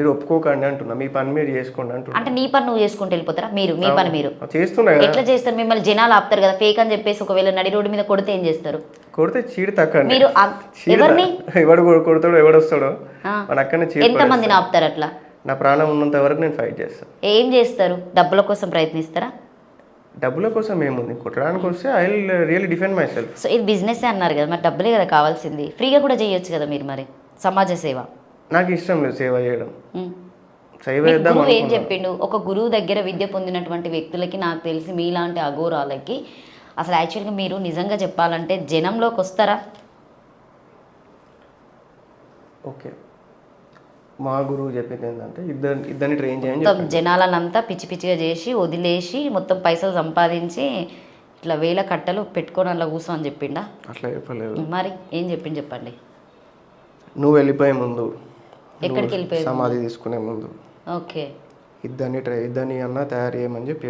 మీరు ఒప్పుకోకండి అంటున్నా. మీ పని మీరు చేసుకోండి అంటున్నా. అంటే నీ పని నువ్వు చేసుకుంటూ వెళ్ళిపోతారా మీరు? మీ పని మీరు చేస్తున్నా కదా. ఎట్లా చేస్తారు? మిమ్మల్ని జనాలు ఆపుతారు కదా ఫేక్ అని చెప్పేసి. ఒకవేళ నడి రోడ్డు మీద కొడితే ఏం చేస్తారు? కొడితే చీడి తక్కండి. మీరు ఎవరిని ఎవడు కొడతాడో ఎవడు వస్తాడో మన అక్కడనే చీడి. ఎంతమందిని ఆపుతారు అట్లా? నా ప్రాణం ఉన్నంత వరకు నేను ఫైట్ చేస్తాను. ఏం చేస్తారు? డబ్బుల కోసం ప్రయత్నిస్తారా? డబ్బుల కోసం ఏముంది, కొట్టడానికి వస్తే I will really defend my self. So ఇది బిజినెస్ అన్నారు కదా, మరి డబ్బులే కదా కావాల్సింది. ఫ్రీగా కూడా చేయొచ్చు కదా మీరు. మరి సమాజ సేవ నాకు ఇష్టం లేదు సేవ చేయడం. సేవ మీకు చేద్దాం గురువు ఏం అనుకున్నా. చెప్పిండు? ఒక గురువు దగ్గర విద్య పొందినటువంటి వ్యక్తులకి నాకు తెలిసి మీలాంటి అఘోరాలకి అసలు యాక్చువల్గా మీరు నిజంగా చెప్పాలంటే జనంలోకి వస్తారా? ఓకే, మా గురువు చెప్పింది ఏంటంటే ఇద్దరిని ట్రైన్ చేయని మొత్తం చెప్పాడు. జనాలనంతా పిచ్చి పిచ్చిగా చేసి వదిలేసి మొత్తం పైసలు సంపాదించి ఇట్లా వేల కట్టలు పెట్టుకొని అలా కూర్చో అని చెప్పిండా? అట్లా చెప్పలేదు. మరి ఏం చెప్పింది చెప్పండి. నువ్వు వెళ్ళిపోయే ముందు, ఎక్కడికి వెళ్ళిపోయే సమాధి తీసుకునే ముందు ఓకే ఇద్దరిని అన్నా తయారు చేయమని చెప్పి